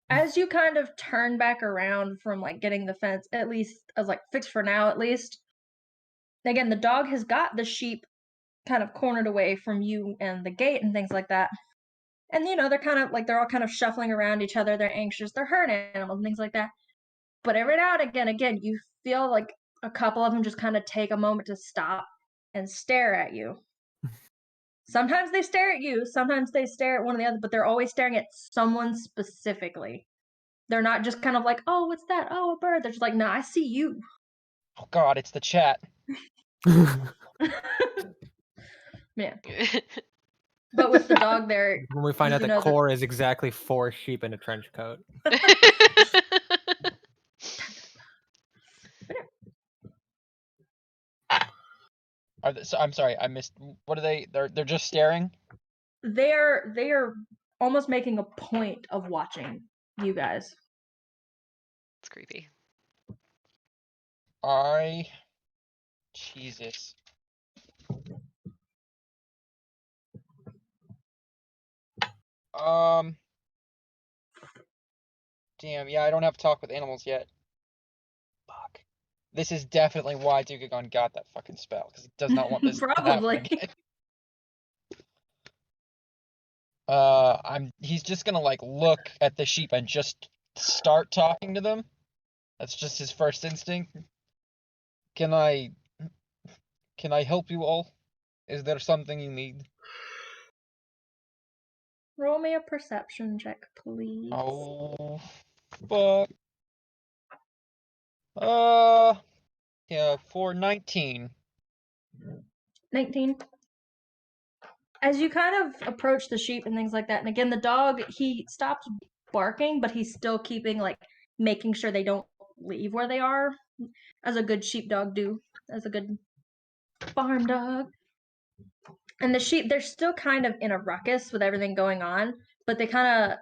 As you kind of turn back around from like getting the fence, at least as like fixed for now, at least. Again, the dog has got the sheep kind of cornered away from you and the gate and things like that. And they're kind of like they're all kind of shuffling around each other. They're anxious. They're herd animals and things like that. But every now and again, you feel like a couple of them just kind of take a moment to stop and stare at you. Sometimes they stare at you, sometimes they stare at one or the other, but they're always staring at someone specifically. They're not just kind of like, oh, what's that? Oh, a bird. They're just like, no, I see you. Oh God, it's the chat. Yeah. But with the dog there, when we find out the core is exactly 4 sheep in a trench coat. I'm sorry, I missed. What are they? They're just staring. They are almost making a point of watching you guys. It's creepy. Jesus. Damn, yeah, I don't have to talk with animals yet. Fuck. This is definitely why Dugagon got that fucking spell, because he does not want this to happen again. He's just gonna like look at the sheep and just start talking to them. That's just his first instinct. Can I help you all? Is there something you need? Roll me a perception check, please. Oh, fuck. Yeah, for 19. 19. As you kind of approach the sheep and things like that, and again, the dog, he stops barking, but he's still making sure they don't leave where they are, as a good sheepdog do, as a good farm dog. And the sheep, they're still kind of in a ruckus with everything going on, but they kind of,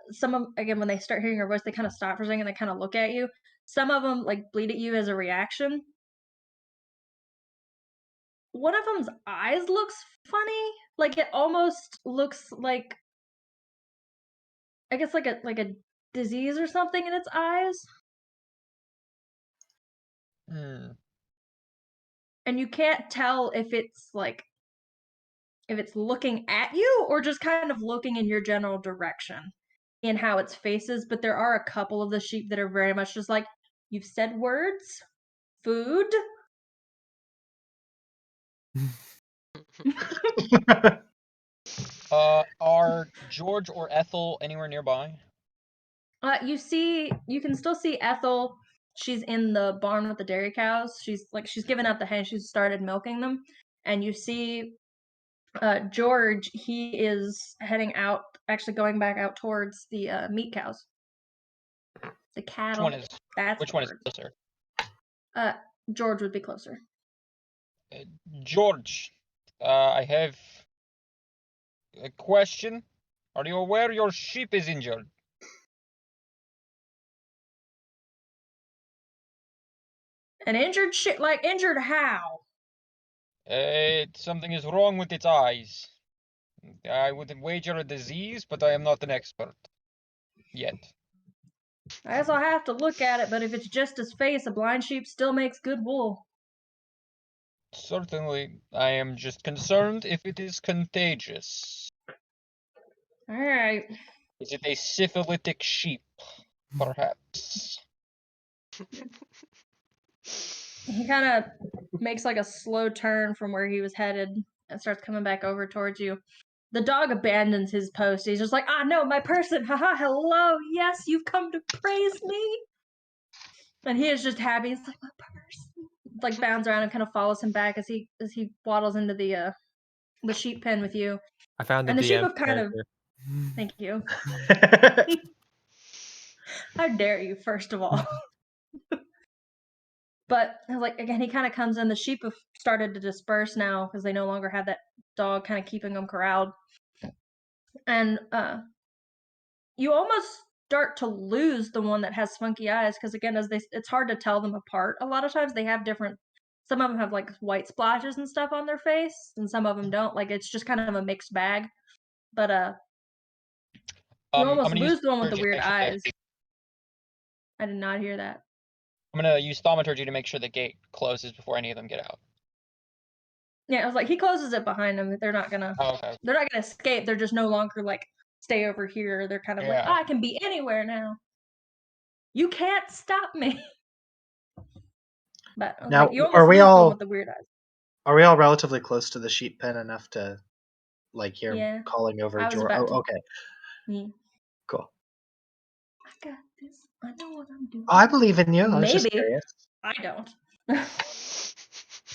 again, when they start hearing your voice, they kind of stop for a second and they kind of look at you. Some of them bleed at you as a reaction. One of them's eyes looks funny. It almost looks like, I guess, like a disease or something in its eyes. And you can't tell if it's looking at you or just kind of looking in your general direction in how its faces. But there are a couple of the sheep that are very much just like, you've said words, food. Are George or Ethel anywhere nearby? You can still see Ethel. She's in the barn with the dairy cows. She's given up the hay. She's started milking them. And you see George, he is heading out, actually going back out towards the meat cows. The cattle. Which one is closer? George would be closer. George, I have a question. Are you aware your sheep is injured? An injured sheep? Injured how? Something is wrong with its eyes. I would wager a disease, but I am not an expert. Yet. I guess I'll have to look at it, but if it's just his face, a blind sheep still makes good wool. Certainly. I am just concerned if it is contagious. Alright. Is it a syphilitic sheep, perhaps? He kind of makes a slow turn from where he was headed and starts coming back over towards you. The dog abandons his post. He's just like, no, my person. Haha, hello. Yes, you've come to praise me. And he is just happy. He's like, my person. Bounds around and kind of follows him back as he waddles into the sheep pen with you. I found the and the DM sheep have kind character. of. Thank you. How dare you, first of all. But again, he kind of comes in. The sheep have started to disperse now because they no longer have that dog kind of keeping them corralled. And you almost start to lose the one that has funky eyes because again, it's hard to tell them apart. A lot of times they have different. Some of them have white splotches and stuff on their face, and some of them don't. It's just kind of a mixed bag. But you almost lose the one with the weird eyes. I did not hear that. I'm gonna use thaumaturgy to make sure the gate closes before any of them get out. Yeah, I was like, he closes it behind them. They're not gonna. Oh, okay. They're not gonna escape. They're just no longer like stay over here. They're kind of like, Yeah. I can be anywhere now. You can't stop me. But I was Now, like, you are almost we lose the one all with the weird eyes. are we all relatively close to the sheep pen enough to like hear Yeah, calling over I was George? about to. Oh, okay, Yeah. cool. I got this. I know what I'm doing. I believe in you. I was just Maybe. curious. I don't.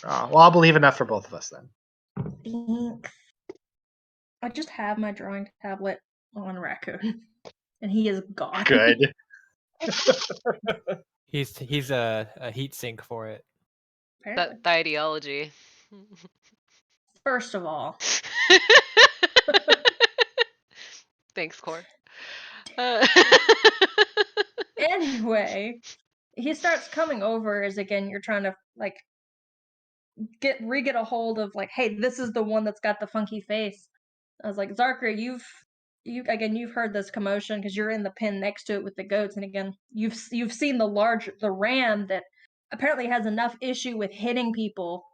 Oh, well, I'll believe enough for both of us then. Thanks. I just have my drawing tablet on Raccoon, and he is gone. Good. He's a heat sink for it. Apparently. The ideology. First of all, Thanks, Core. anyway, he starts coming over as again you're trying to like get a hold of like, hey, this is the one that's got the funky face. I was like, Zarkra, you've heard this commotion because you're in the pen next to it with the goats, and again, you've seen the ram that apparently has enough issue with hitting people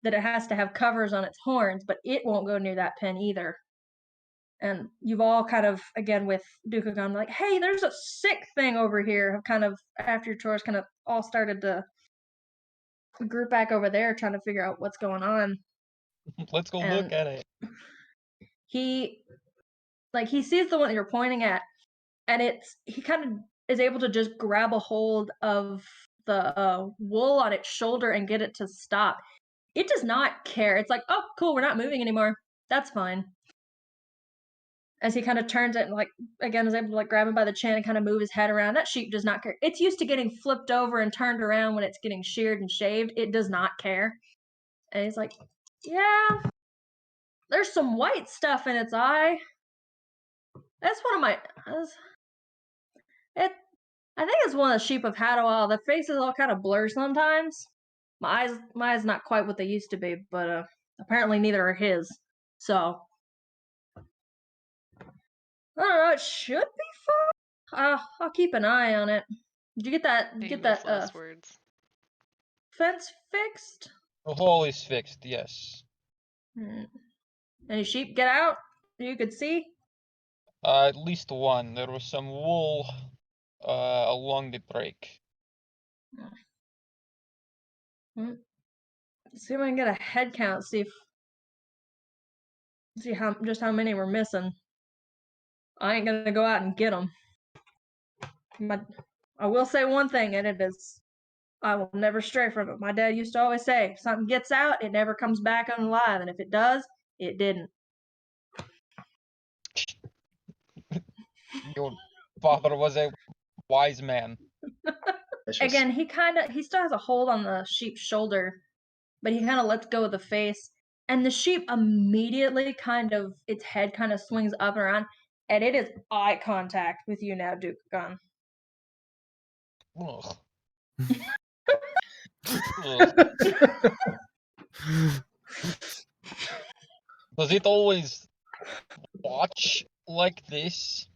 that it has to have covers on its horns, but it won't go near that pen either. And you've all kind of, again, with Dukagon, like, hey, there's a sick thing over here. Have kind of, after your chores, kind of all started to group back over there, trying to figure out what's going on. Let's go And look at it. he sees the one that you're pointing at, and he kind of is able to just grab a hold of the wool on its shoulder and get it to stop. It does not care. It's like, oh, cool, we're not moving anymore. That's fine. As he kind of turns it and like again is able to like grab him by the chin and kind of move his head around. That sheep does not care. It's used to getting flipped over and turned around when it's getting sheared and shaved. It does not care. And he's like, yeah, there's some white stuff in its eye. That's one of my. I think it's one of the sheep I've had a while. The faces all kind of blur sometimes. My eyes not quite what they used to be, but apparently neither are his. So I don't know. It should be fine. I'll keep an eye on it. Did you get that? Famous last words. Fence fixed? The hole is fixed. Yes. Any sheep get out? You could see. At least one. There was some wool along the break. See if I can get a head count. See how many we're missing. I ain't gonna go out and get them. But I will say one thing, and it is, I will never stray from it. My dad used to always say, if something gets out, it never comes back alive, and if it does, it didn't. Your father was a wise man. Again, he still has a hold on the sheep's shoulder, but he kind of lets go of the face, and the sheep immediately its head kind of swings up and around, and it is eye contact with you now, Dukagon. Ugh. Ugh. Does it always watch like this?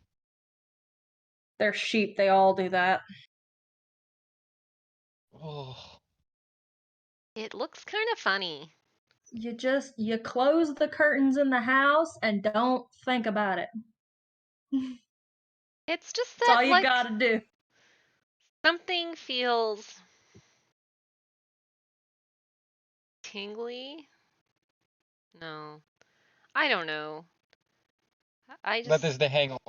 They're sheep, they all do that. Ugh. It looks kind of funny. You close the curtains in the house and don't think about it. It's just That's all that, you like, gotta do. something feels tingly. No, I don't know. I just That is the hangover.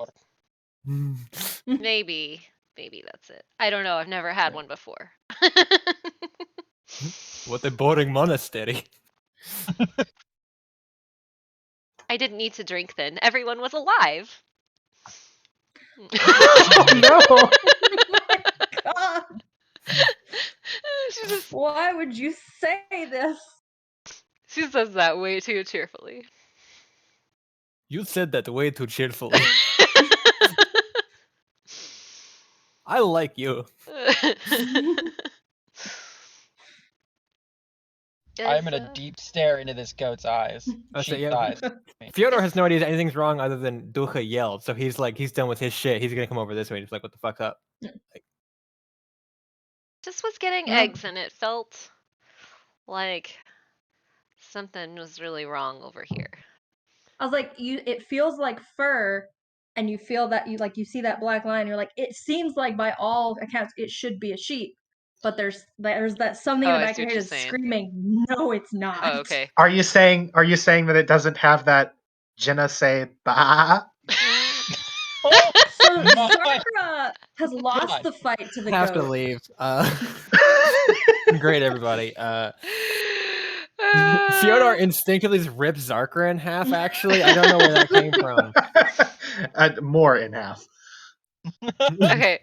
maybe that's it. I don't know. I've never had one before. What a boring monastery. I didn't need to drink then. Everyone was alive. No. Oh my god! She just Why would you say this? she says that way too cheerfully. You said that way too cheerfully. I like you. I'm in a deep stare into this goat's eyes. I say, Sheep's yeah. eyes. Fyodor has no idea anything's wrong other than Ducha yelled, so he's done with his shit. He's gonna come over this way. He's like, "What the fuck's up?" Like, just was getting Yeah. eggs and it felt like something was really wrong over here. I was like, it feels like fur, and you feel that you see that black line. You're like, it seems like by all accounts it should be a sheep, but there's that something Oh, in the I back see of what your you're head is saying. screaming, no, it's not. Oh, okay. Are you saying that it doesn't have that je ne sais pas? Oh So my Zarkra has lost God. the fight to the Have to goat. leave. Great, everybody. Fyodor instinctively just ripped Zarkra in half, actually. I don't know where that came from. More in half. Okay,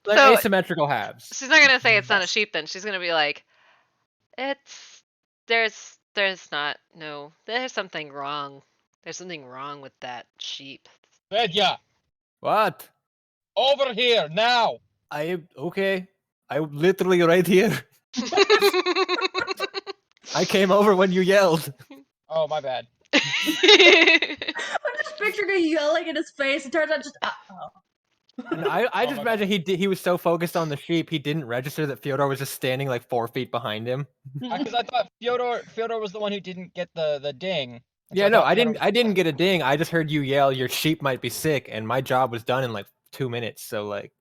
Like so asymmetrical halves. she's not gonna say it's not a Yes. sheep then. She's gonna be like, there's something wrong. There's something wrong with that sheep. Fedya, What? over here now. Okay. I'm literally right here. I came over when you yelled. Oh, my bad. I'm just picturing you yelling in his face. It turns out just And I Oh just my imagine he was so focused on the sheep he didn't register that Fyodor was just standing like 4 feet behind him. Because I thought Fyodor was the one who didn't get the ding. And so Yeah, no, thought I Fyodor didn't get a ding. I just heard you yell your sheep might be sick, and my job was done in like 2 minutes. So like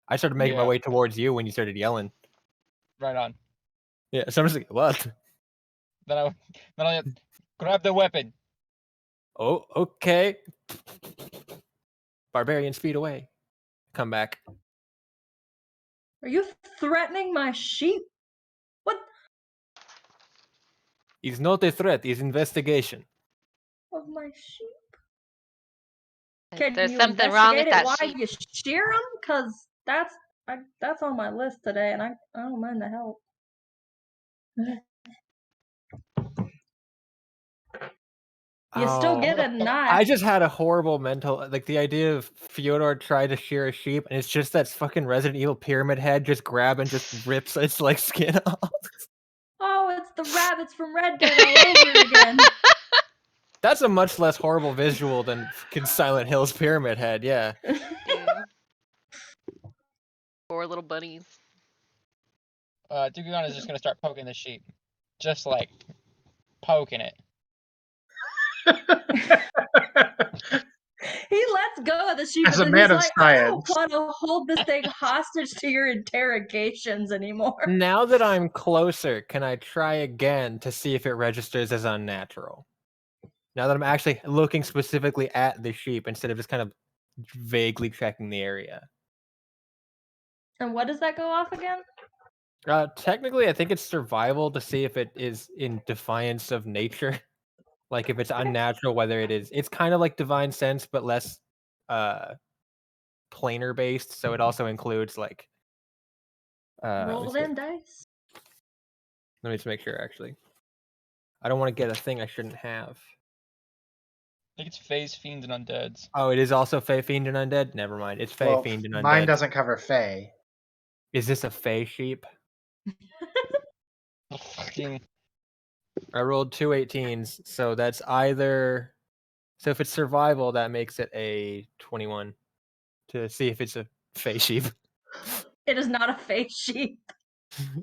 I started making my Yeah. way towards you when you started yelling. Right on. Yeah, so I'm just like, what? Then I grab the weapon. Oh, okay. Barbarian speed away. Come back. are you threatening my sheep? What He's not a threat, he's investigation. of my sheep? Can There's you something wrong investigate with it that while sheep. you shear them? Cause that's on my list today, and I don't mind the help. You still Oh, get a I knife. just had a horrible mental like the idea of Fyodor trying to shear a sheep and it's just that fucking Resident Evil pyramid head just grab and just rips its like skin off. Oh, it's the rabbits from Red Dead all over again. That's a much less horrible visual than fucking Silent Hill's pyramid head, yeah. Yeah. Poor little bunnies. Dugan is just gonna start poking the sheep. Just like poking it. He lets go of the sheep, As and a then man he's of like, I don't science. want to hold this thing hostage to your interrogations anymore. Now that I'm closer, can I try again to see if it registers as unnatural? Now that I'm actually looking specifically at the sheep instead of just kind of vaguely checking the area. And what does that go off again? Technically, I think it's survival to see if it is in defiance of nature. Like if it's unnatural, whether it's kind of like divine sense, but less planar based. So it also includes like Rolled in dice. let me just make sure actually. I don't want to get a thing I shouldn't have. I think it's phase fiends and undeads. Oh, it is also Fey Fiend and Undead? Never mind. It's Fey Well, Fiend and Undead. mine doesn't cover Fey. Is this a Fey sheep? Fucking I rolled 2 18s, so that's either. So if it's survival, that makes it a 21 to see if it's a Fey sheep. It is not a fake sheep.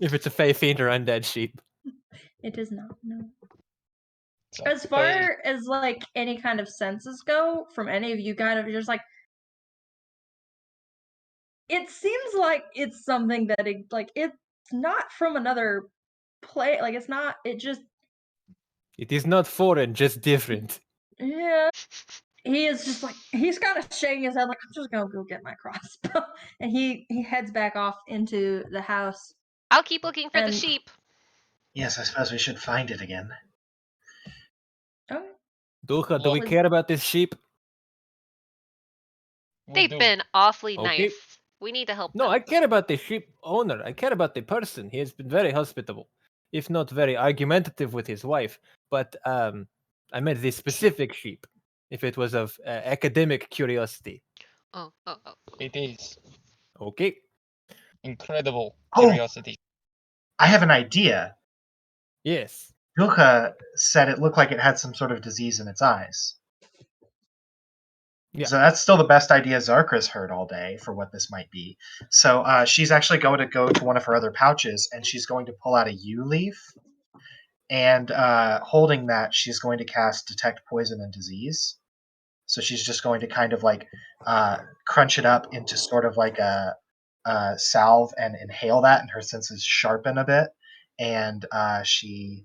If it's a Fey Fiend or Undead sheep. It is not, no. it's a As phase. far as like any kind of senses go, from any of you kind of, you're just like, it seems like it's something that it's not from another play. Like it's not. It just It is not foreign, just different. yeah. He is just like he's kind of shaking his head like I'm just gonna go get my crossbow, and he heads back off into the house. I'll keep looking for the And- sheep. Yes, I suppose we should find it again. Okay. Dulka, do we Well- care about this sheep? We They've do. been awfully Okay. nice. We need to help No, them. I care about the sheep owner. I care about the person. He has been very hospitable, if not very argumentative with his wife. But I meant the specific sheep, if it was of academic curiosity. Oh. It is Okay. incredible Oh. curiosity. I have an idea. Yes. Dulka said it looked like it had some sort of disease in its eyes. Yeah. So that's still the best idea Zarkra's heard all day for what this might be. So she's actually going to go to one of her other pouches, and she's going to pull out a yew leaf. And holding that, she's going to cast Detect Poison and Disease. So she's just going to kind of like crunch it up into sort of like a salve and inhale that, and her senses sharpen a bit. And she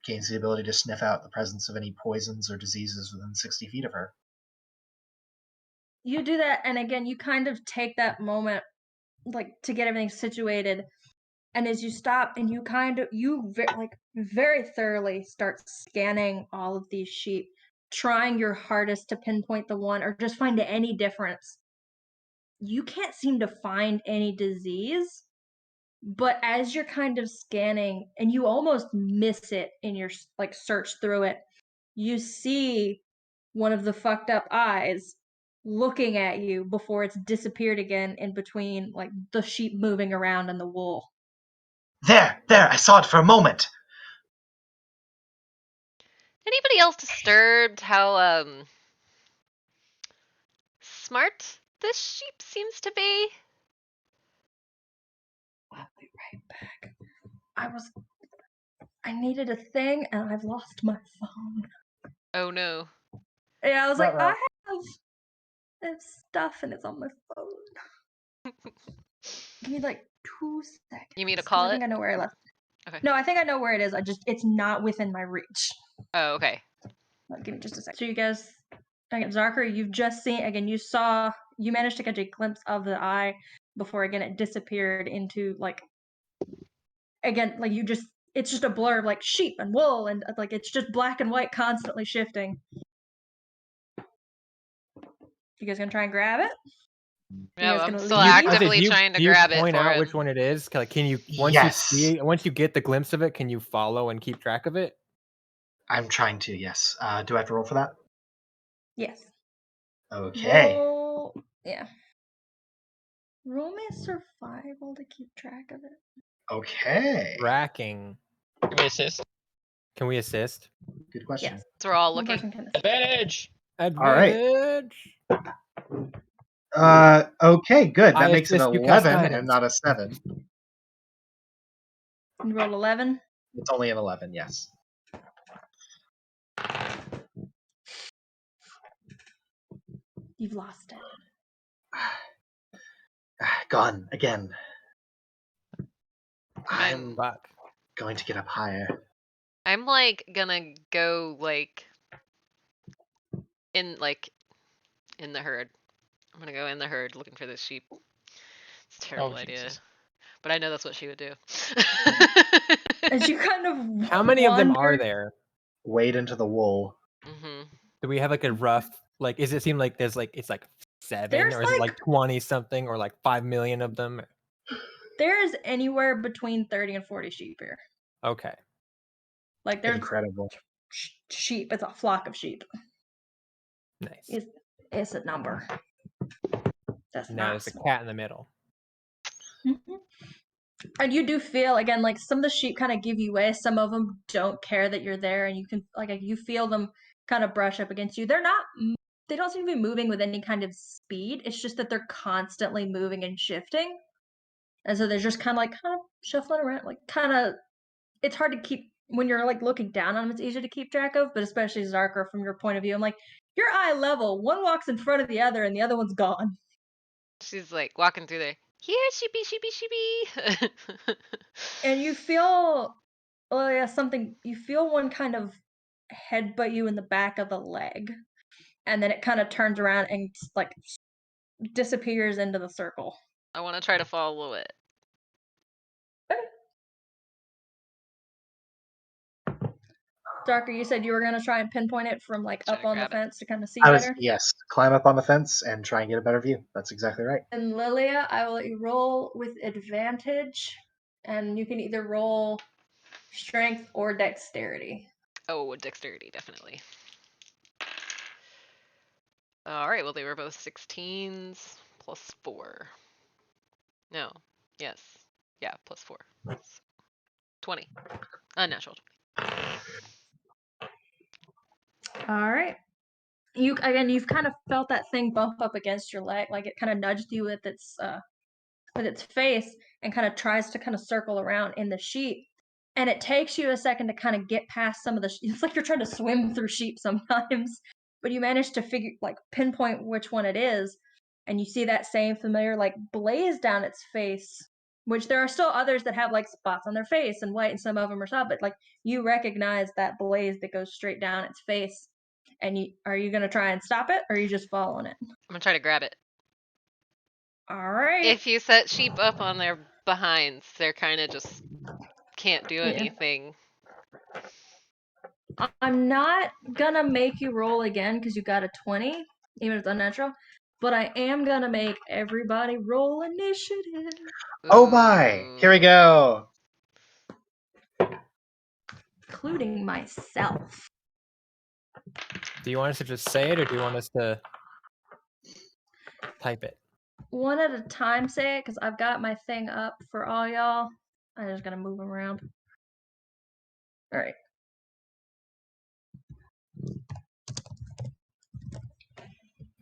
gains the ability to sniff out the presence of any poisons or diseases within 60 feet of her. You do that, and again, you kind of take that moment, like, to get everything situated. And as you stop, and you very thoroughly start scanning all of these sheep, trying your hardest to pinpoint the one or just find any difference. You can't seem to find any disease, but as you're kind of scanning, and you almost miss it in your like search through it, you see one of the fucked up eyes looking at you before it's disappeared again in between like the sheep moving around in the wool. There, I saw it for a moment. Anybody else disturbed how smart this sheep seems to be? I'll be right back. I needed a thing and I've lost my phone. Oh no. Yeah, I was like, Ruh-roh. I have stuff and it's on my phone. Give me like 2 seconds. You mean to 'cause call I think it? I know where I left it. Okay. No, I think I know where it is. It's not within my reach. Oh, okay. Give me just a second. So you guys, again, Zarker, you've just seen, again, you managed to catch a glimpse of the eye before, again, it disappeared into, like, again, like, it's just a blur of, like, sheep and wool, and, like, it's just black and white constantly shifting. You guys gonna try and grab it? You Yeah, guys I'm gonna still leave? actively do trying to you grab it point for out him. which one it is? Like, can you Yes. once you get the glimpse of it, can you follow and keep track of it? I'm trying to, yes. Do I have to roll for that? Yes. Okay. Yeah. Roll me a survival to keep track of it. Okay. Tracking. Give me assist. Can we assist? Good question. Yes. So we're all One looking. person can assist. Advantage. right. Advantage. Okay, good. I That makes it assist you cast 11 and guidance. not a 7. You rolled 11. It's only an 11, yes. You've lost it. Gone again. I'm Fuck. going to get up higher. I'm like gonna go like in the herd. I'm gonna go in the herd looking for this sheep. It's a terrible idea. Jesus. But I know that's what she would do. As you kind of How many of them are wander- there? Wade into the wool. hmm Do we have like a rough like? Is it seem like there's like it's like 7 There's, or is it like- like 20 something or like 5 million of them? There's anywhere between 30 and 40 sheep here. Okay. Like there's Incredible. sheep. It's a flock of sheep. Nice. It's a number. That's Now not there's a small. cat in the middle. Mhm. And you do feel again like some of the sheep kind of give you way. Some of them don't care that you're there, and you can you feel them kind of brush up against you. They don't seem to be moving with any kind of speed. It's just that they're constantly moving and shifting, and so they're just kind of shuffling around. Like kind of, it's hard to keep when you're like looking down on them. It's easier to keep track of, but especially Zarker from your point of view. I'm like, you're eye level. One walks in front of the other, and the other one's gone. She's like walking through there. Here, sheepy, sheepy, sheepy. And you feel, oh yeah, something. You feel one kind of headbutt you in the back of the leg, and then it kind of turns around and like disappears into the circle. I want to try to follow it. Darker, you said you were gonna try and pinpoint it from like Try up to on the grab it. fence to kind of see I was, better. yes, climb up on the fence and try and get a better view. That's exactly right. And Lilia, I will let you roll with advantage, and you can either roll strength or dexterity. Oh, dexterity, definitely. All right, well, they were both 16s plus 4. No, yes. Yeah, plus 4. 20. Unnatural. All right. you've kind of felt that thing bump up against your leg, like it kind of nudged you with its face and kind of tries to kind of circle around in the sheep. And it takes you a second to kind of get past some of the. It's like you're trying to swim through sheep sometimes, but you manage to pinpoint which one it is, and you see that same familiar like blaze down its face. Which there are still others that have like spots on their face and white, and some of them are soft, but like you recognize that blaze that goes straight down its face. And are you gonna try and stop it, or are you just following it? I'm gonna try to grab it. All right. If you set sheep up on their behinds, they're kind of just can't do Yeah. anything. I'm not gonna make you roll again because you got a 20, even if it's unnatural. But I am gonna make everybody roll initiative, Oh my! Here we go. including myself. Do you want us to just say it, or do you want us to type it? One at a time, say it, because I've got my thing up for all y'all. I'm just gonna move them around. All right.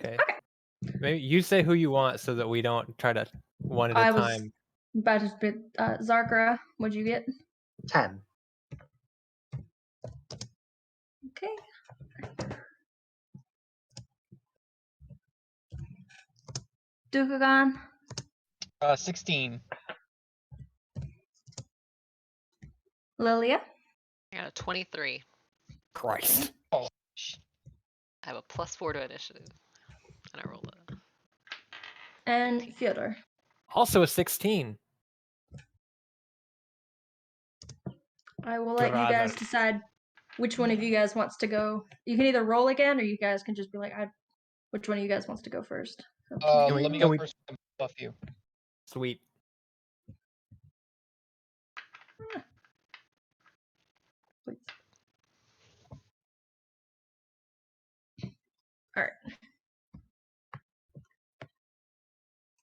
Okay. Maybe you say who you want so that we don't try to one at a I was time. about to spit. Zarkra, what'd you get? 10. Okay. Dukagon, 16. Lilia, I got a 23. Christ. Oh, I have a +4 to initiative, and I rolled a. and Fyodor. Also a 16. I will let you guys Brother. decide which one of you guys wants to go. You can either roll again, or you guys can just be like, which one of you guys wants to go first? let me can go we- first. Buff you. Sweet. Please. All right.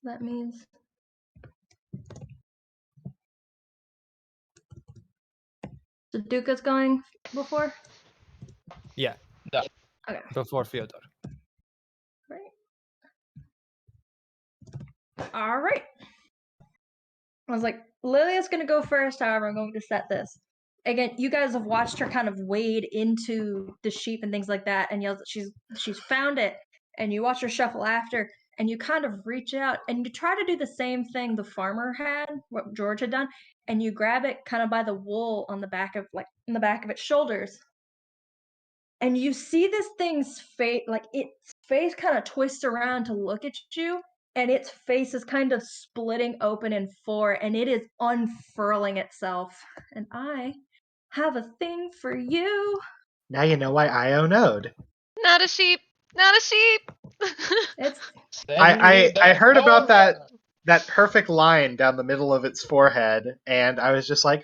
That means so Duka's going before. Yeah. No. Okay. Before Fyodor. Right. All right. I was like, Lilia's gonna go first. However, I'm going to set this. Again, you guys have watched her kind of wade into the sheep and things like that, and yells that she's found it, and you watch her shuffle after, and you kind of reach out and you try to do the same thing the farmer had, what George had done, and you grab it kind of by the wool on the back of in the back of its shoulders, and you see this thing's face, like its face kind of twists around to look at you, and its face is kind of splitting open in four, and it is unfurling itself. And I have a thing for you. Now you know why I own Ode. Not a sheep! Not a sheep! It's I heard about that perfect line down the middle of its forehead, and I was just like,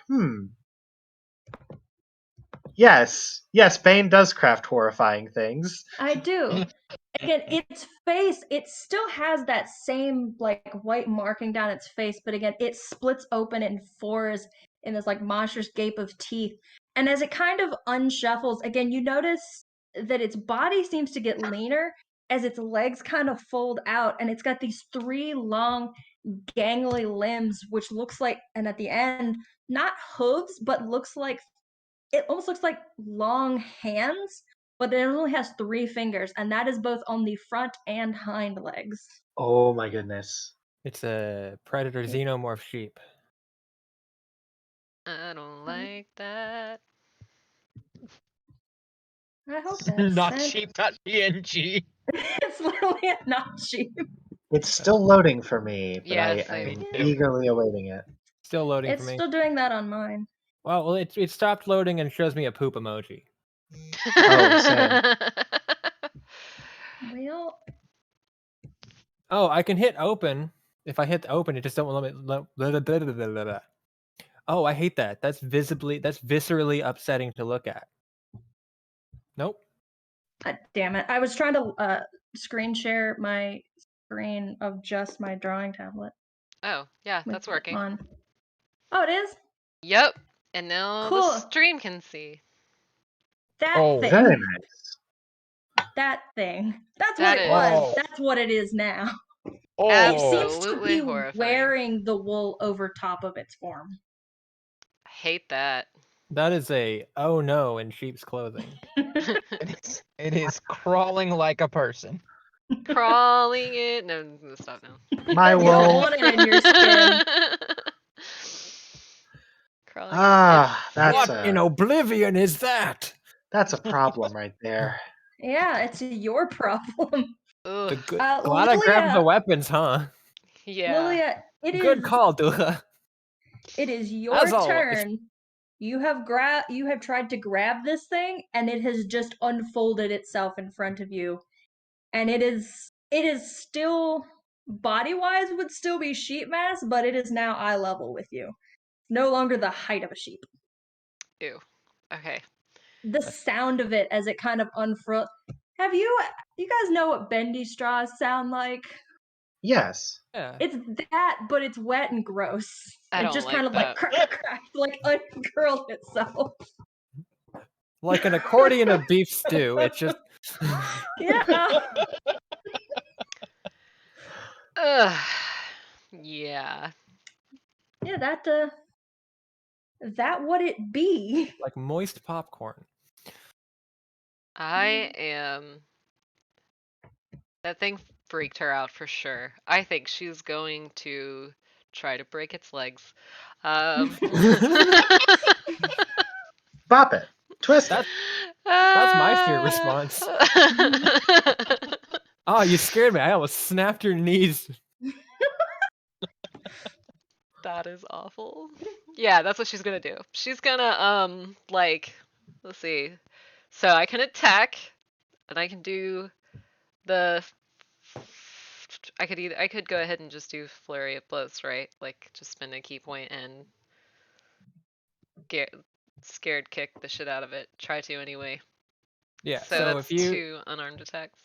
Yes, Bane does craft horrifying things. I do. Again, its face, it still has that same like white marking down its face, but again, it splits open in fours in this like monstrous gape of teeth. And as it kind of unshuffles, again, you notice that its body seems to get leaner as its legs kind of fold out, and it's got these three long, gangly limbs, which looks like, and at the end, not hooves, but it almost looks like long hands, but it only has 3 fingers, and that is both on the front and hind legs. Oh my goodness. It's a predator xenomorph sheep. I don't like that. I hope that's not sent. sheep.png. It's literally a not sheep. It's still loading for me, but Yes, I'm too. eagerly awaiting it. Still loading It's for me. still doing that on mine. Well, it stopped loading and shows me a poop emoji. Oh, same. Well, Oh, I can hit open. If I hit open, it just don't let me. Oh, I hate that. That's viscerally upsetting to look at. Nope. damn it. I was trying to screen share my screen of just my drawing tablet. Oh, yeah, that's working. On. Oh, it is? Yep. And now Cool. the stream can see. That Oh, thing. Very nice. that thing. That's That what it was. is- That's what it is now. Oh, It seems to Absolutely be horrifying. wearing the wool over top of its form. I hate that. That is a oh no in sheep's clothing. it is crawling like a person. Crawling it. No, stop now. My You don't wool. want it in your skin. Crawling Ah, What in oblivion is that? that's a problem right there. Yeah, it's your problem. Ugh. The good, glad I grabbed the Lilia, weapons, huh? Yeah. Lilia, Good call, Dula. It is your As always. turn. You have tried to grab this thing, and it has just unfolded itself in front of you. And it is still body-wise would still be sheep mass, but it is now eye level with you. No longer the height of a sheep. Ew. Okay. The sound of it as it kind of unfurls. You guys know what bendy straws sound like? Yes. Yeah. It's that, but it's wet and gross. I It don't just like kind of that. like crack, like uncurled itself. Like an accordion of beef stew. It just Yeah. Ugh. Yeah. Yeah, that would it be. like moist popcorn. I am. That thing freaked her out for sure. I think she's going to try to break its legs. Bop it. Twist it. That's my fear response. Oh, you scared me. I almost snapped your knees. That is awful. Yeah, that's what she's gonna do. She's gonna like, let's see. So I can attack, and I can do the. I could go ahead and just do flurry of blows, right? Like just spend a key point and get scared kick the shit out of it. Try to anyway. Yeah. So So that's if you 2 unarmed attacks.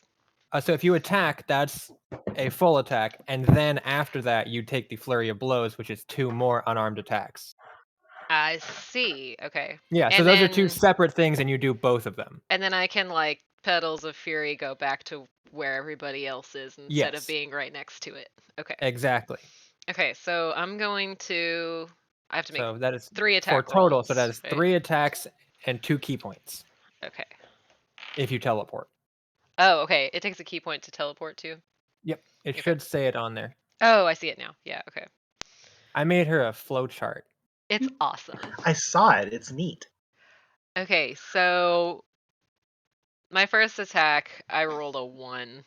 so if you attack, that's a full attack, and then after that you take the flurry of blows, which is 2 more unarmed attacks. I see. Okay. Yeah. So And those are 2 then- separate things, and you do both of them. And then I can like Petals of Fury go back to where everybody else is instead of Yes. being right next to it. Okay. Exactly. Okay, so I'm going to. I have to make So that is 3 for attack total. rolls, So that is right? 3 attacks and 2 key points Okay. if you teleport. Oh, okay. It takes a key point to teleport to. Yep. It Okay. should say it on there. Oh, I see it now. Yeah. Okay. I made her a flow chart. It's awesome. I saw it. It's neat. Okay, so my first attack, I rolled a 1.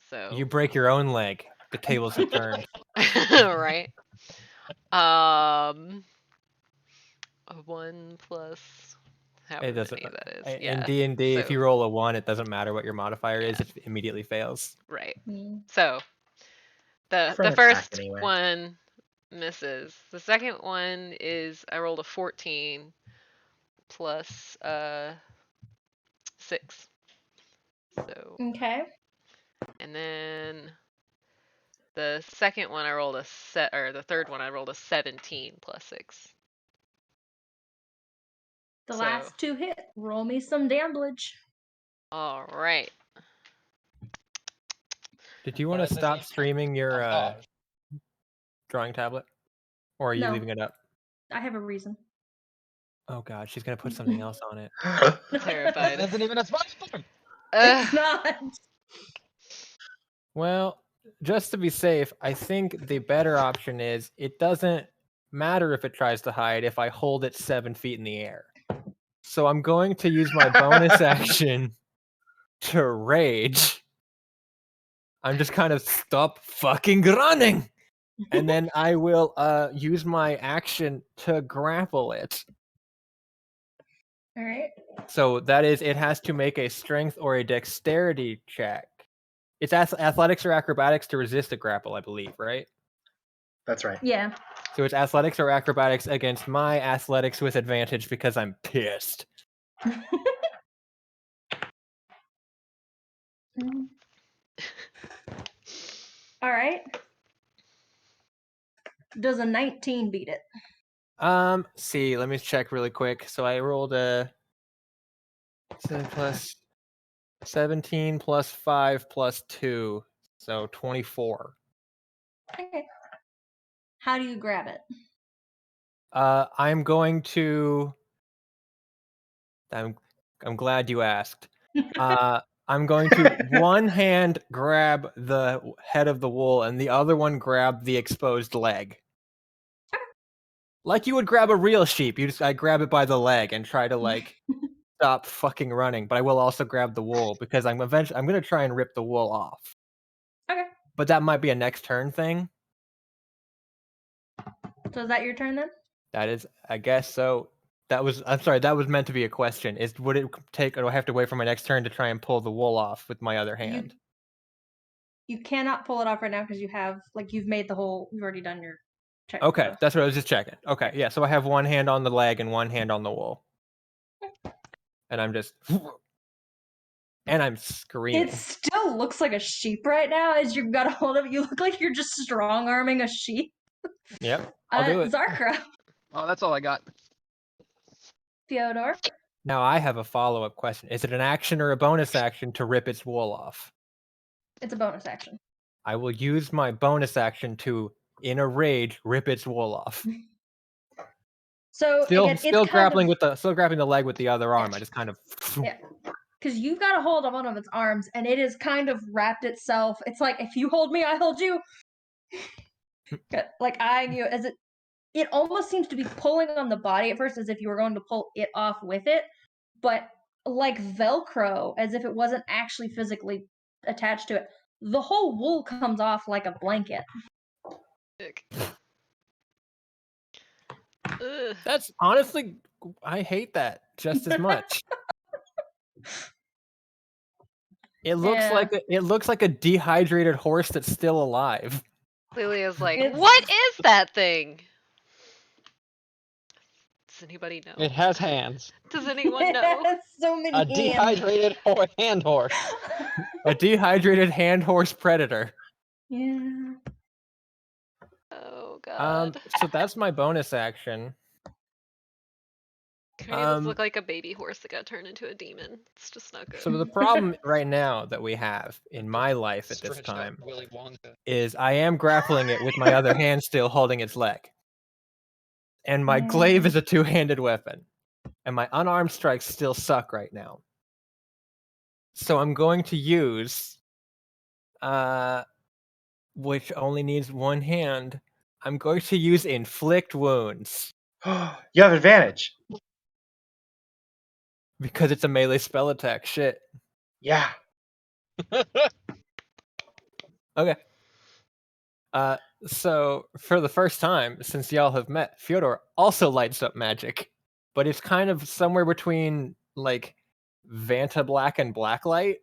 So You break your own leg. The tables have turned. right. A 1 plus however It doesn't. many that is. In Yeah. D&D, if so- you roll a 1, it doesn't matter what your modifier is. It immediately fails. Right. Mm. So the For an attack, first anyway. one misses. The second one is I rolled a 14 plus 6. So Okay. and then the second one I rolled the third one I rolled a 17 plus 6. The So- last 2 hit. Roll me some damage. All right. Did you want to stop streaming your drawing tablet? Or are you No. leaving it up? I have a reason. Oh god, she's gonna put something else on it. Terrified. That isn't even a smartphone. It's not. Well, just to be safe, I think the better option is it doesn't matter if it tries to hide if I hold it 7 feet in the air. So I'm going to use my bonus action to rage. I'm just kind of stop fucking running. And then I will use my action to grapple it. All right. So that is, it has to make a strength or a dexterity check. It's athletics or acrobatics to resist a grapple, I believe, right? That's right. Yeah. So it's athletics or acrobatics against my athletics with advantage because I'm pissed. All right. Does a 19 beat it? See, let me check really quick. So I rolled a 7 plus 17 plus 5 plus 2, so 24. Okay. How do you grab it? I'm going to. I'm glad you asked. I'm going to one hand grab the head of the wool and the other one grab the exposed leg. Like you would grab a real sheep. I grab it by the leg and try to like stop fucking running, but I will also grab the wool because I'm gonna try and rip the wool off. Okay. But that might be a next turn thing. So is that your turn then? That is, I guess so. I'm sorry, that was meant to be a question. Would it take, or do I have to wait for my next turn to try and pull the wool off with my other hand? You cannot pull it off right now because you've already done your check. Okay, So. that's what I was just checking. Okay, yeah, so I have one hand on the leg and one hand on the wool. And I'm just... And I'm screaming. It still looks like a sheep right now as you've got a hold of it. You look like you're just strong-arming a sheep. Yep, I'll do it. Zarkra. Oh, that's all I got. Fyodor. Now I have a follow-up question. Is it an action or a bonus action to rip its wool off? It's a bonus action. I will use my bonus action to, in a rage, rip its wool off. So Still it's grappling the leg with the other arm. I just kind of... Yeah. Because you've got a hold of one of its arms, and it is kind of wrapped itself. It's like, if you hold me, I hold you. Like, eyeing you as it almost seems to be pulling on the body at first as if you were going to pull it off with it, but like Velcro, as if it wasn't actually physically attached to it. The whole wool comes off like a blanket. Ick. Ugh. That's honestly, I hate that just as much. It looks like a dehydrated horse that's still alive. Lilia's like, what is that thing? Does anybody know? It has hands. Does anyone know? So many A dehydrated hand horse. A dehydrated hand horse predator. Yeah. Oh god. So that's my bonus action. He does look like a baby horse that got turned into a demon. It's just not good. So the problem right now that we have in my life at this time is I am grappling it with my other hand still holding its leg. And my glaive is a two-handed weapon. And my unarmed strikes still suck right now. So I'm going to use, which only needs one hand. I'm going to use inflict wounds. You have advantage. Because it's a melee spell attack. Shit. Yeah. Okay. So for the first time since y'all have met, Fyodor also lights up magic, but it's kind of somewhere between like Vanta Black and Blacklight.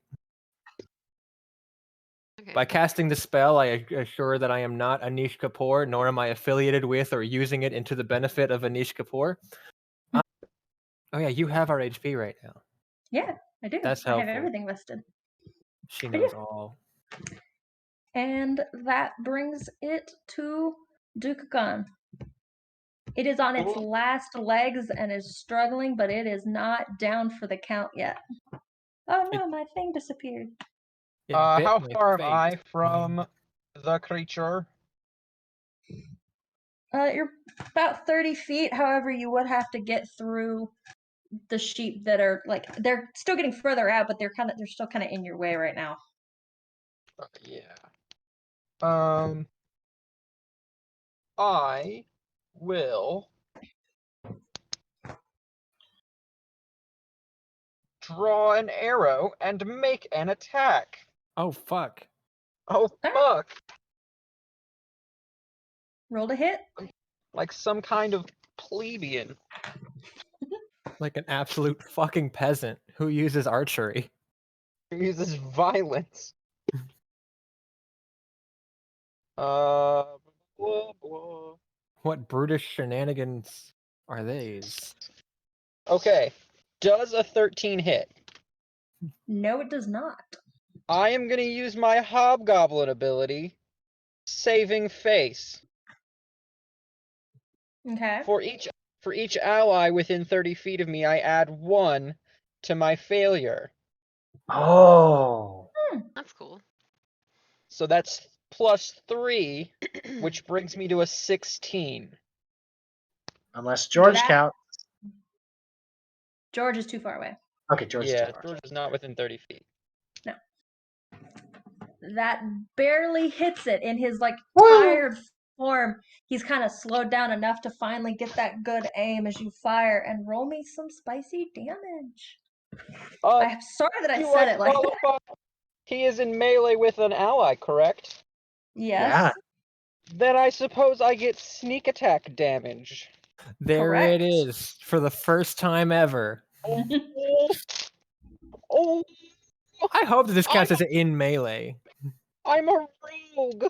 Okay. By casting the spell, I assure that I am not Anish Kapoor, nor am I affiliated with or using it into the benefit of Anish Kapoor. Oh yeah, you have our HP right now. Yeah, I do. That's I have helpful. everything listed. She knows all. And that brings it to Dukakan. It is on its last legs and is struggling, but it is not down for the count yet. Oh no, my thing disappeared. How far am I from the creature? You're about 30 feet. However, you would have to get through the sheep that are like they're still getting further out, but they're still kind of in your way right now. Yeah. I will draw an arrow and make an attack. Oh fuck. Oh fuck. Roll to hit. Like some kind of plebeian. Like an absolute fucking peasant who uses archery. Who uses violence. Blah, blah. What brutish shenanigans are these? Okay. Does a 13 hit? No, it does not. I am going to use my hobgoblin ability, Saving Face. Okay. For each ally within 30 feet of me, I add 1 to my failure. Oh. That's cool. So that's +3, which brings me to a 16. Unless George That- counts. George is too far away. Okay, George is Yeah, too far. George is not within 30 feet. That barely hits it in his like Woo! tired form. He's kind of slowed down enough to finally get that good aim as you fire and roll me some spicy damage. I'm sorry that I said it like that. qualify? He is in melee with an ally, correct? Yes. Yeah. Then I suppose I get sneak attack damage. There Correct. it is for the first time ever. Oh, I hope that this counts as in melee. I'm a rogue.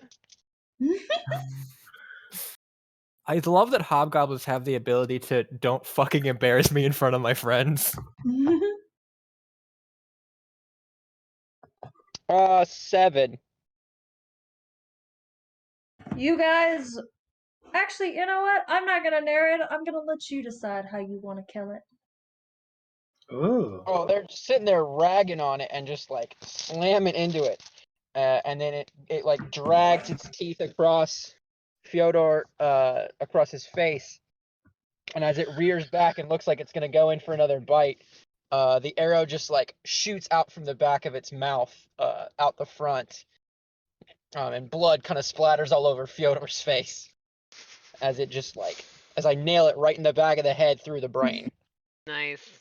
I love that hobgoblins have the ability to don't fucking embarrass me in front of my friends. 7. You guys, actually, you know what? I'm not gonna narrate it. I'm gonna let you decide how you want to kill it. Ooh. Oh, they're just sitting there ragging on it and just like slamming into it. And then it like drags its teeth across Fyodor, across his face. And as it rears back and looks like it's gonna go in for another bite, the arrow just like shoots out from the back of its mouth, out the front. And blood kind of splatters all over Fyodor's face as it just like, as I nail it right in the back of the head through the brain. Nice.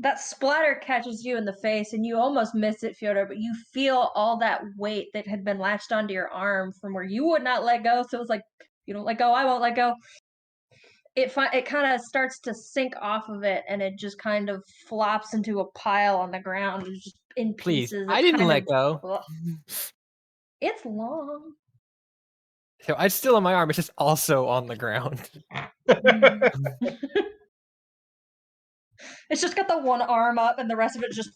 That splatter catches you in the face and you almost miss it, Fyodor, but you feel all that weight that had been latched onto your arm from where you would not let go. So it's like, you don't let go, I won't let go. It kind of starts to sink off of it and it just kind of flops into a pile on the ground just in Please, pieces. I didn't let go. It's long. So it's still in my arm. It's just also on the ground. It's just got the one arm up and the rest of it just.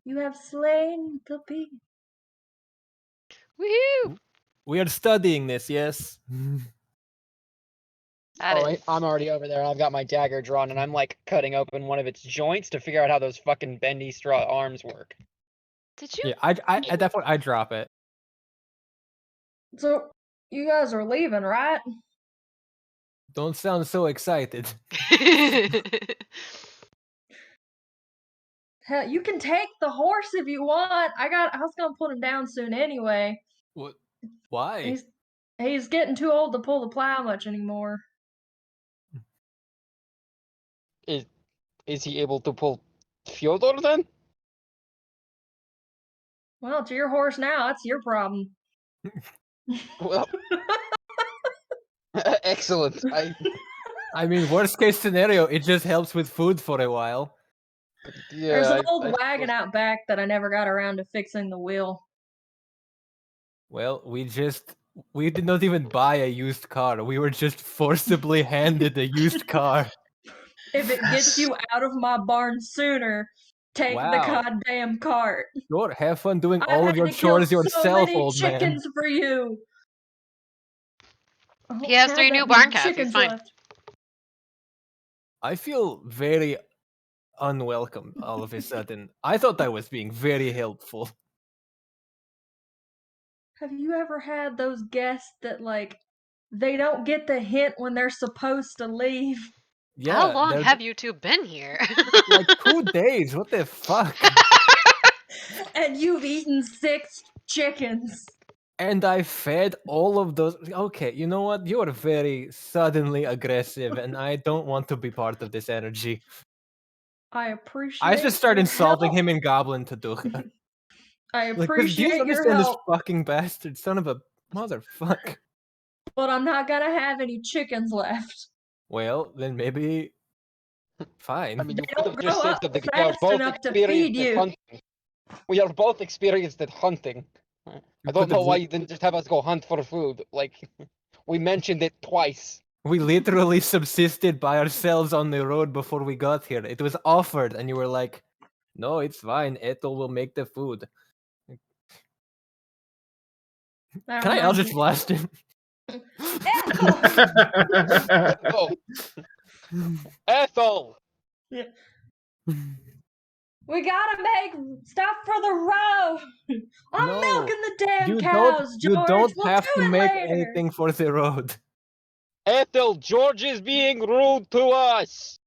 You have slain the beast. Woohoo! We are studying this, yes. I'm already over there. I've got my dagger drawn, and I'm like cutting open one of its joints to figure out how those fucking bendy straw arms work. Did you? Yeah, at that point I drop it. So, you guys are leaving, right? Don't sound so excited. Hell, you can take the horse if you want. I was gonna put him down soon anyway. What? Why? He's getting too old to pull the plow much anymore. Is he able to pull Fyodor then? Well, it's your horse now. That's your problem. Well, excellent. I mean, worst case scenario, it just helps with food for a while. There's an old wagon out back that I never got around to fixing the wheel. Well, we did not even buy a used car. We were just forcibly handed a used car. If it gets you out of my barn sooner, take the Wow. goddamn cart. Sure, have fun doing I've all had of your to kill chores so yourself, many old man. chickens for you. I don't He has have 3 that new many barn calves. He's chickens fine. left. I feel very unwelcome all of a sudden. I thought I was being very helpful. Have you ever had those guests that, like, they don't get the hint when they're supposed to leave? Yeah, How long they're have you two been here? like 2 days. What the fuck? And you've eaten 6 chickens. And I fed all of those. Okay, you know what? You are very suddenly aggressive, and I don't want to be part of this energy. I appreciate I just start your insulting help. him in Goblin to do. I Like, do you appreciate your understand this help, fucking bastard son of a motherfucker? but I'm not gonna have any chickens left. Well, then maybe fine. I mean, you They could don't have grow just said up that we are fast both enough to feed experienced at you. hunting. We are both experienced at hunting. I don't know why you didn't just have us go hunt for food. Like, we mentioned it twice. We literally subsisted by ourselves on the road before we got here. It was offered, and you were like, "No, it's fine. Ethel will make the food." That Can I reminds Eldritch me. Blast him? Ethel! Ethel! Ethel! We gotta make stuff for the road. I'm No, milking the damn you cows, you George. don't We'll have do to it make later. anything for the road. Ethel, George is being rude to us.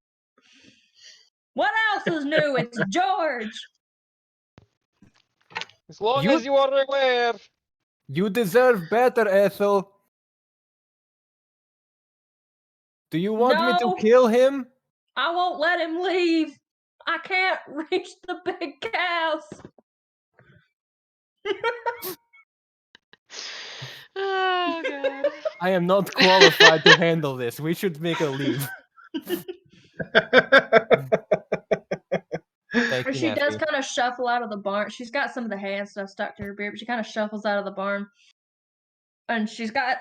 What else is new? It's George. As long You- as you are aware. You deserve better, Ethel. Do you want me to No. kill him? I won't let him leave. I can't reach the big cows. Oh god. I am not qualified to handle this. We should make a leave. Thank you, She does Nappy. kind of shuffle out of the barn. She's got some of the hay and stuff stuck to her beard, but she kind of shuffles out of the barn. And she's got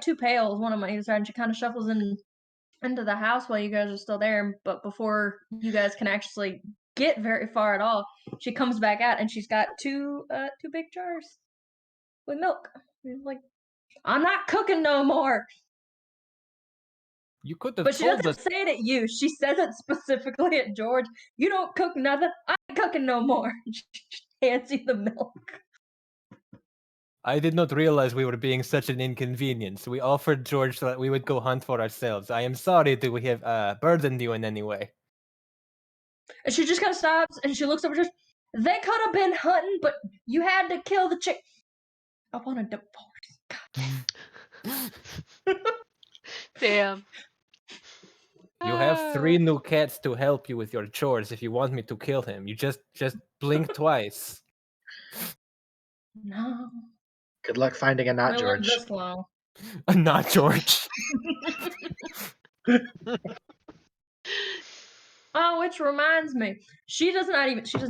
two pails, one on either side, and she kind of shuffles into the house while you guys are still there. But before you guys can actually get very far at all, she comes back out and she's got two big jars with milk. She's like, I'm not cooking no more. You could have But she told doesn't us. say it at you. She says it specifically at George. You don't cook nothing. I ain't cooking no more. She hands you the milk. I did not realize we were being such an inconvenience. We offered George that we would go hunt for ourselves. I am sorry that we have burdened you in any way. And she just kind of stops and she looks over. Just they could have been hunting, but you had to kill the chick. I want a divorce. Damn. You have 3 Ah. new cats to help you with your chores if you want me to kill him. You just blink twice. No, Good luck finding a not we live George. this long. Not George. Oh, which reminds me, she doesn't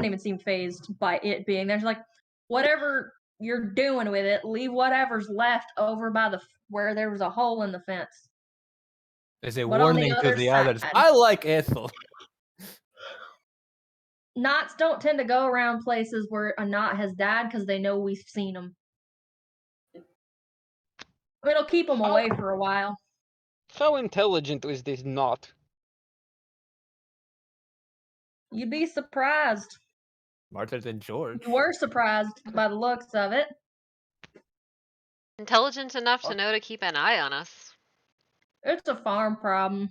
even seem phased by it being there. She's like, whatever you're doing with it, leave whatever's left over by where there was a hole in the fence. As a But on the warning to other the others. side. I like Ethel. Knots don't tend to go around places where a knot has died because they know we've seen them. It'll keep them away for a while. How intelligent is this knot? You'd be surprised. Smarter than George. You were surprised by the looks of it. Intelligent enough to know to keep an eye on us. It's a farm problem.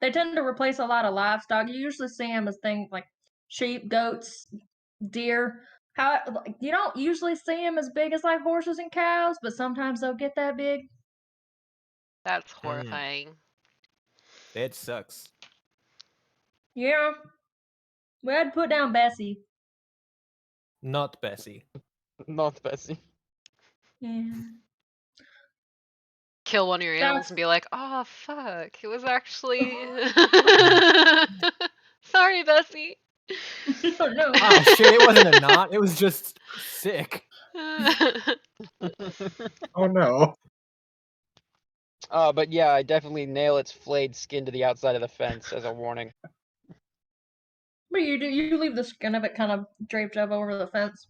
They tend to replace a lot of livestock. You usually see them as things like sheep, goats, deer. You don't usually see them as big as like horses and cows, but sometimes they'll get that big. That's horrifying. That sucks. Yeah. We had to put down Bessie. Not Bessie. Not Bessie. Yeah. Kill one of your animals That's- and be like, oh fuck, it was actually sorry, Bessie. Oh no. Oh shit, it wasn't a knot. It was just sick. Oh no. But yeah, I definitely nail its flayed skin to the outside of the fence as a warning. But you leave the skin of it kind of draped up over the fence.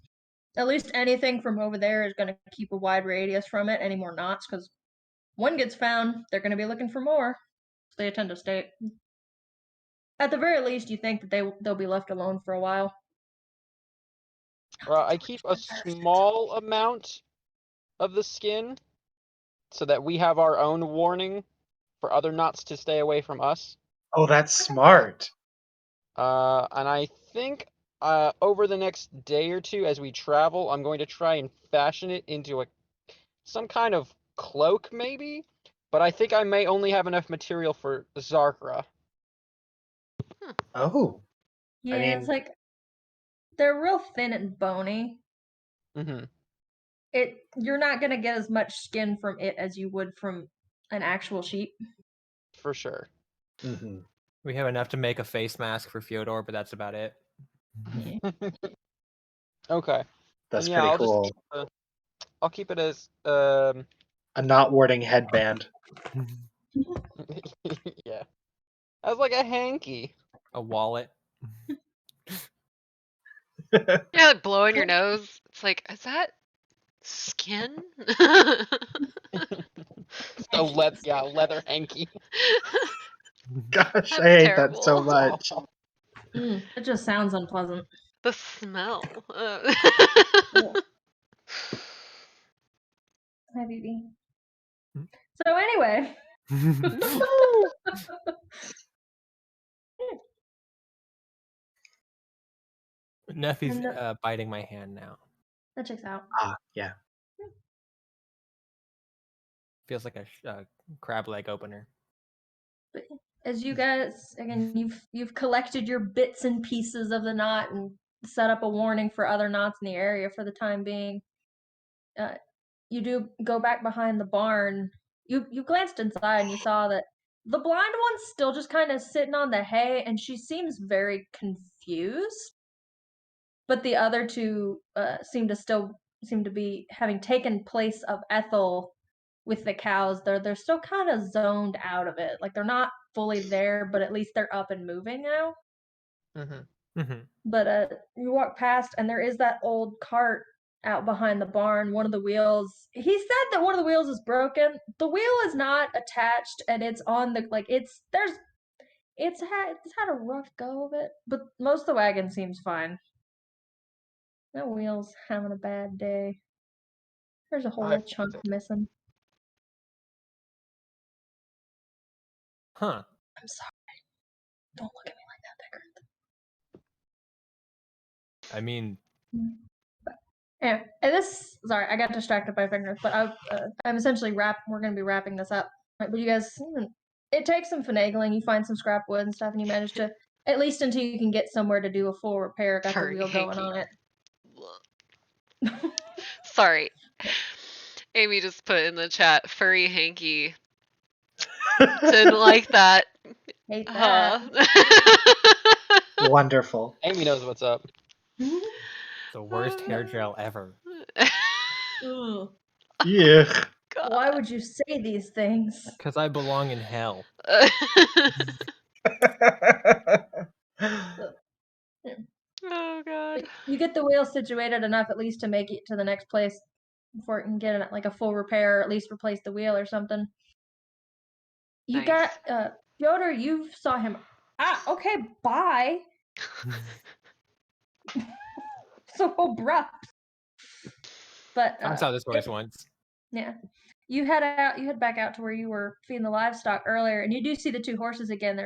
At least anything from over there is going to keep a wide radius from it. Any more knots, because one gets found, they're going to be looking for more. They tend to stay. At the very least, you think that they'll be left alone for a while. I keep a small amount of the skin so that we have our own warning for other knots to stay away from us. Oh, that's smart. And I think over the next day or two as we travel, I'm going to try and fashion it into some kind of cloak maybe, but I think I may only have enough material for Zarkra. Oh. Yeah, mean- it's like they're real thin and bony. Mm-hmm. You're not gonna get as much skin from it as you would from an actual sheep. For sure. Mm-hmm. We have enough to make a face mask for Fyodor, but that's about it. Okay. That's Yeah, pretty I'll cool. I'll keep it as A knot warding headband. yeah. As like a hanky. A wallet. Yeah, like blowing your nose. It's like, is that skin? Leather hanky. Gosh, That's I hate that so terrible. much. It just sounds unpleasant. The smell. Ugh. Hi, BB. So anyway, Neffy's And biting my hand now. that checks out. Yeah. Feels like a crab leg opener. But as you guys, again, you've collected your bits and pieces of the knot and set up a warning for other knots in the area for the time being. You do go back behind the barn. You glanced inside and you saw that the blind one's still just kind of sitting on the hay, and she seems very confused. But the other two seem to be having taken place of Ethel with the cows. They're still kind of zoned out of it. Like they're not fully there, but at least they're up and moving now. But you walk past and there is that old cart out behind the barn. One of the wheels. He said that one of the wheels is broken. The wheel is not attached, and it's on the it's had a rough go of it, but most of the wagon seems fine. That wheel's having a bad day. There's a whole chunk missing. Huh. I'm sorry. Don't look at me like that, Decker. I mean, Yeah, sorry, I got distracted by fingers, but I'm essentially we're gonna be wrapping this up. Right, but you guys, it takes some finagling. You find some scrap wood and stuff, and you manage to, at least until you can get somewhere to do a full repair, got the wheel going on it. Sorry. Amy just put in the chat, furry hanky. Didn't like that. Hate that. Wonderful. Amy knows what's up. the worst hair gel ever. Ugh. Yeah. Why would you say these things? Because I belong in hell. Oh god. But you get the wheel situated enough at least to make it to the next place before it can get like a full repair, or at least replace the wheel or something. You Nice. got Fyodor, you saw him. Okay, bye. So abrupt. But I saw this voice once. Yeah. You head back out to where you were feeding the livestock earlier, and you do see the two horses again.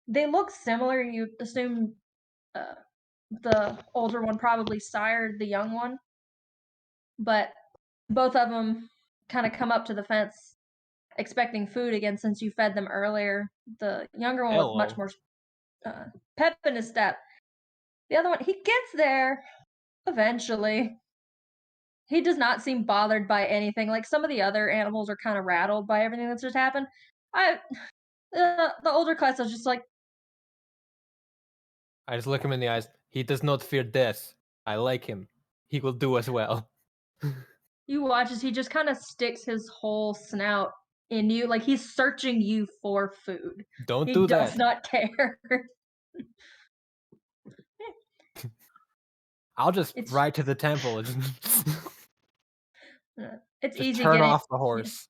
They look similar. You assume the older one probably sired the young one, but both of them kind of come up to the fence expecting food again since you fed them earlier. The younger one was much more pep in his step. The other one, he gets there eventually. He does not seem bothered by anything. Like some of the other animals are kind of rattled by everything that's just happened. The older class is just like. I just look him in the eyes. He does not fear death. I like him. He will do us well. You watch as he just kind of sticks his whole snout in you, like he's searching you for food. Don't do that. He does not care. I'll just ride to the temple. It's just easy turn getting off the horse.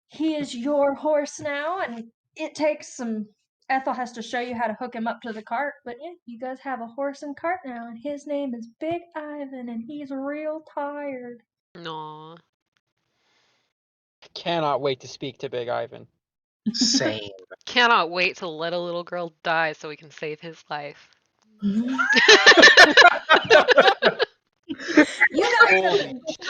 He is your horse now, and it takes some. Ethel has to show you how to hook him up to the cart, but yeah, you guys have a horse and cart now, and his name is Big Ivan, and he's real tired. No. Cannot wait to speak to Big Ivan. Same. Cannot wait to let a little girl die so we can save his life. You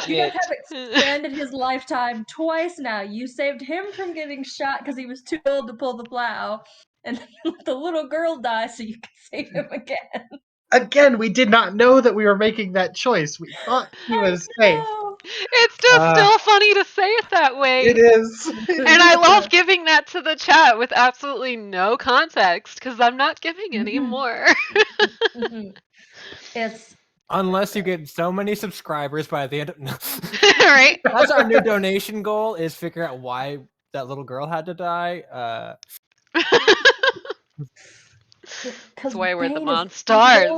guys have expanded his lifetime twice now. You saved him from getting shot because he was too old to pull the plow, and the little girl dies so you can save him again. Again, we did not know that we were making that choice. We thought he was safe. It's just still funny to say it that way. It is. And I love giving that to the chat with absolutely no context because I'm not giving any more. It's unless you get so many subscribers by the end of right. That's our new donation goal, is figure out why that little girl had to die. That's why we're the monsters.